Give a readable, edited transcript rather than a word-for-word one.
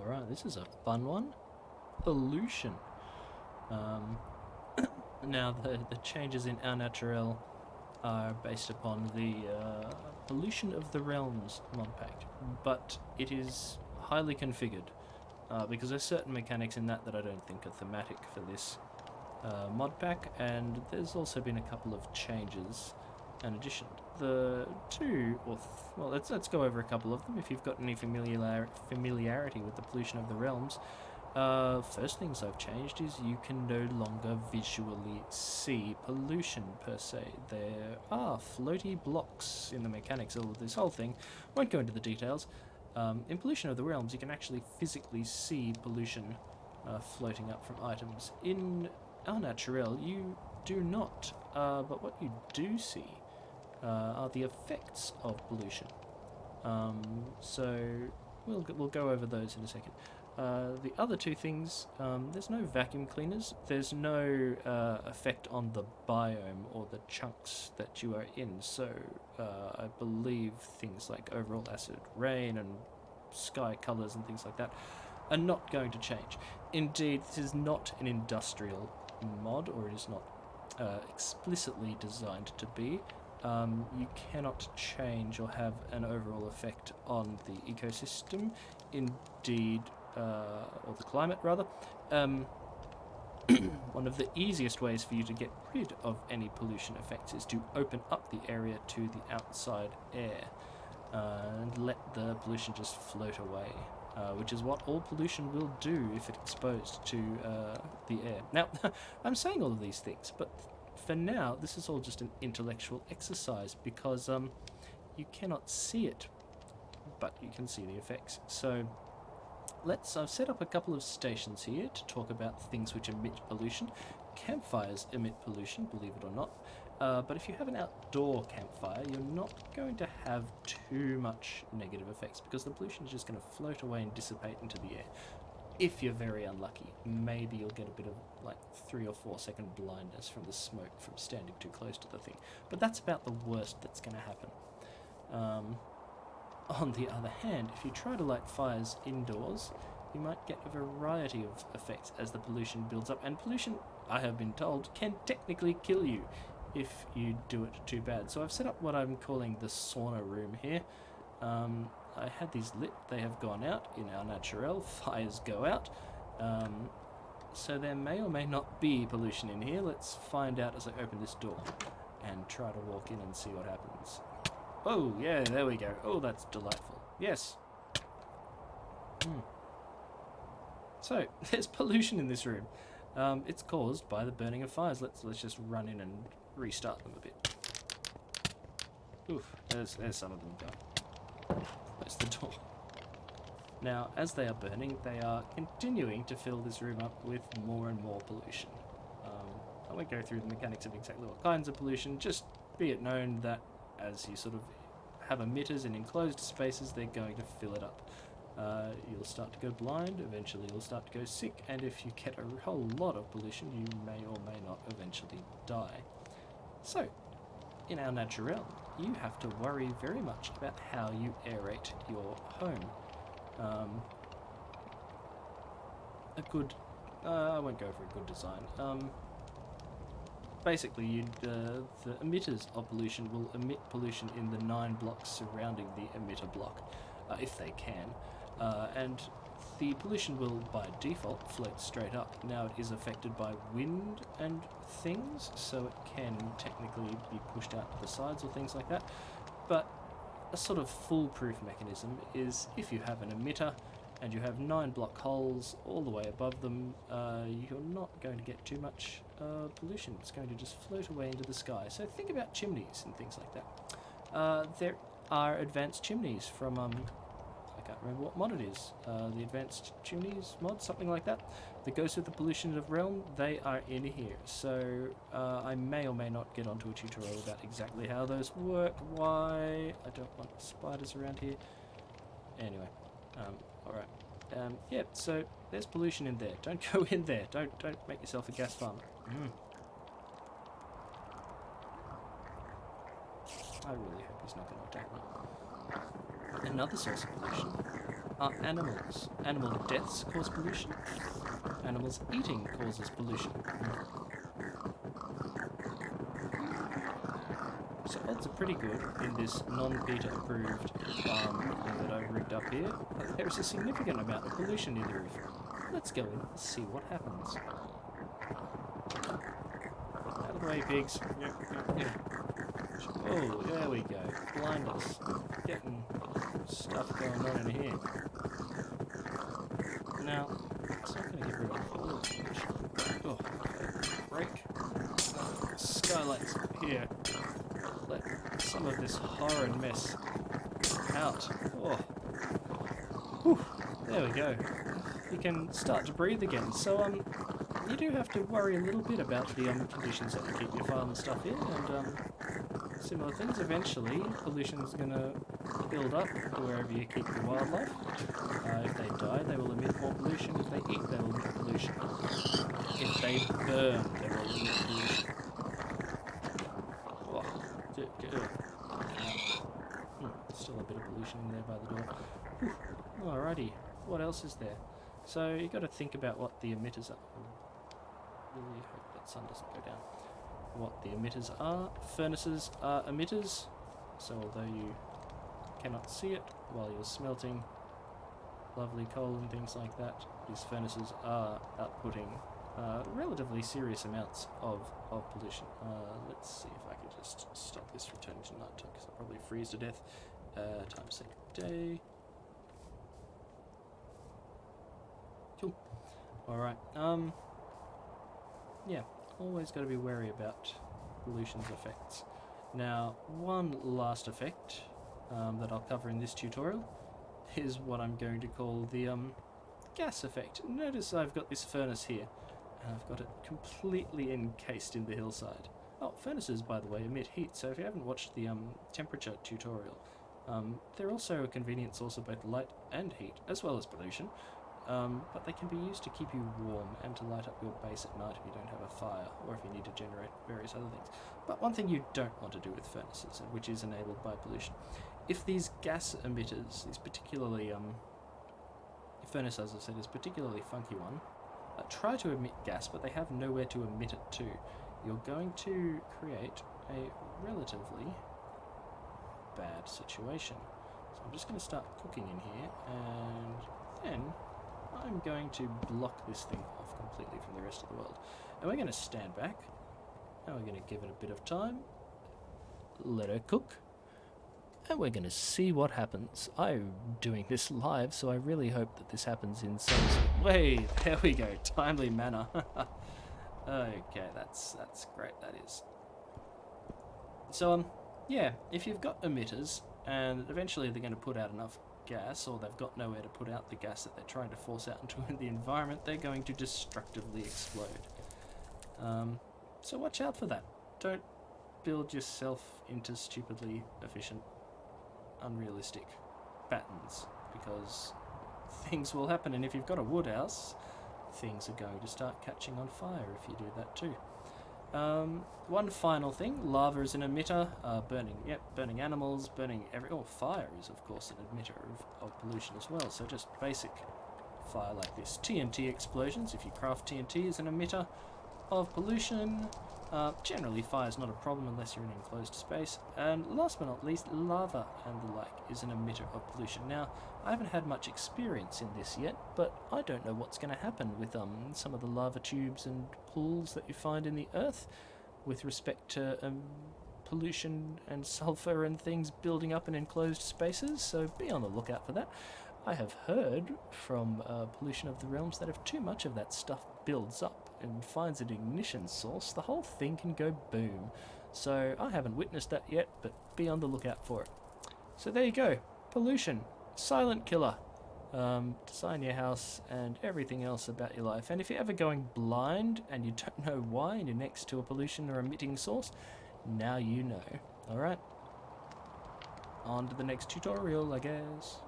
Alright, this is a fun one. Pollution. Um, Now, the changes in our Naturel are based upon the Pollution of the Realms mod pack, but it is highly configured because there's certain mechanics in that I don't think are thematic for this mod pack, and there's also been a couple of changes and additions. The two, well, let's go over a couple of them if you've got any familiarity with the Pollution of the Realms. First things I've changed is you can no longer visually see pollution per se. There are floaty blocks in the mechanics of this whole thing. Won't go into the details. In Pollution of the Realms, you can actually physically see pollution floating up from items. In our Naturel, you do not. But what you do see are the effects of pollution. So we'll go over those in a second. The other two things, there's no vacuum cleaners, there's no effect on the biome or the chunks that you are in, so I believe things like overall acid rain and sky colours and things like that are not going to change. Indeed, this is not an industrial mod, or it is not explicitly designed to be. You cannot change or have an overall effect on the ecosystem. Indeed, or the climate rather. One of the easiest ways for you to get rid of any pollution effects is to open up the area to the outside air and let the pollution just float away, which is what all pollution will do if it's exposed to the air. Now, I'm saying all of these things, but for now, this is all just an intellectual exercise because you cannot see it, but you can see the effects. So I've set up a couple of stations here to talk about things which emit pollution. Campfires emit pollution, believe it or not. But if you have an outdoor campfire, you're not going to have too much negative effects because the pollution is just going to float away and dissipate into the air. If you're very unlucky, maybe you'll get a bit of like 3 or 4 second blindness from the smoke from standing too close to the thing. But that's about the worst that's going to happen. On the other hand, if you try to light fires indoors, you might get a variety of effects as the pollution builds up. And pollution, I have been told, can technically kill you if you do it too bad. So I've set up what I'm calling the sauna room here. I had these lit, they have gone out in our Naturel, fires go out. So there may or may not be pollution in here. Let's find out as I open this door and try to walk in and see what happens. Oh, yeah, there we go. Oh, that's delightful. Yes. So, there's pollution in this room. It's caused by the burning of fires. Let's just run in and restart them a bit. Oof, there's some of them go. Close the door. Now, as they are burning, they are continuing to fill this room up with more and more pollution. I won't go through the mechanics of exactly what kinds of pollution, just be it known that as you sort of have emitters in enclosed spaces, they're going to fill it up. You'll start to go blind, eventually you'll start to go sick, and if you get a whole lot of pollution, you may or may not eventually die. So, in our Naturel, you have to worry very much about how you aerate your home. I won't go for a good design. Basically, the emitters of pollution will emit pollution in the 9 blocks surrounding the emitter block, if they can, and the pollution will, by default, float straight up. Now, it is affected by wind and things, so it can technically be pushed out to the sides or things like that, but a sort of foolproof mechanism is if you have an emitter and you have 9 block holes all the way above them, you're not going to get too much pollution. It's going to just float away into the sky. So think about chimneys and things like that. There are advanced chimneys from, I can't remember what mod it is, the advanced chimneys mod, something like that goes with the pollution of realm. They are in here. So I may or may not get onto a tutorial about exactly how those work, why I don't want spiders around here. Anyway, alright. Yeah, so there's pollution in there. Don't go in there. Don't make yourself a gas farmer. I really hope he's not going to attack me. Another source of pollution are animals. Animal deaths cause pollution. Animals eating causes pollution. So odds are pretty good in this non-PETA approved thing that I've rigged up here. There is a significant amount of pollution in the roof. Let's go in and see what happens. Out of the way, pigs. Yeah. Oh, there we go. Blind us. Getting stuff going on in here. Now, it's not going to get rid of all of the pollution. Oh, break. Skylights here. Let some of this horrid mess out. Oh. Whew. There we go. You can start to breathe again. So, you do have to worry a little bit about the conditions that you keep your farm and stuff in, and similar things. Eventually, pollution's going to build up wherever you keep your wildlife. If they die, they will emit more pollution. If they eat, they will emit pollution. If they burn, they will emit pollution. Oh. Still a bit of pollution in there by the door. Whew. Alrighty, what else is there? So you've got to think about what the emitters are. I really hope that sun doesn't go down. What the emitters are. Furnaces are emitters, so although you cannot see it while you're smelting lovely coal and things like that, these furnaces are outputting relatively serious amounts of pollution. Let's see if I can just stop this returning to night time, because I'll probably freeze to death. Time sync day. Cool. Alright, yeah, always got to be wary about pollution's effects. Now, one last effect that I'll cover in this tutorial is what I'm going to call the gas effect. Notice I've got this furnace here, and I've got it completely encased in the hillside. Oh, furnaces, by the way, emit heat, so if you haven't watched the temperature tutorial, they're also a convenient source of both light and heat, as well as pollution. But they can be used to keep you warm and to light up your base at night if you don't have a fire, or if you need to generate various other things. But one thing you don't want to do with furnaces, and which is enabled by pollution, if these gas emitters, these particularly, furnace, as I said, is a particularly funky one, try to emit gas, but they have nowhere to emit it to, you're going to create a relatively bad situation. So I'm just going to start cooking in here, and then I'm going to block this thing off completely from the rest of the world. And we're going to stand back, and we're going to give it a bit of time, let her cook, and we're going to see what happens. I'm doing this live, so I really hope that this happens in some way. There we go, timely manner. Okay, that's great, that is. So, yeah, if you've got emitters, and eventually they're going to put out enough gas, or they've got nowhere to put out the gas that they're trying to force out into the environment, they're going to destructively explode. So watch out for that. Don't build yourself into stupidly efficient, unrealistic patterns, because things will happen, and if you've got a wood house, things are going to start catching on fire if you do that too. One final thing, lava is an emitter, burning animals, fire is of course an emitter of pollution as well, so just basic fire like this. TNT explosions, if you craft TNT, is an emitter of pollution. Generally fire is not a problem unless you're in an enclosed space, and last but not least, lava and the like is an emitter of pollution. Now, I haven't had much experience in this yet, but I don't know what's going to happen with some of the lava tubes and pools that you find in the earth with respect to pollution and sulfur and things building up in enclosed spaces, so be on the lookout for that. I have heard from Pollution of the Realms that if too much of that stuff builds up and finds an ignition source, the whole thing can go boom. So I haven't witnessed that yet, but be on the lookout for it. So there you go, pollution, silent killer. Design your house and everything else about your life. And if you're ever going blind and you don't know why and you're next to a pollution or emitting source, now you know. Alright, on to the next tutorial, I guess.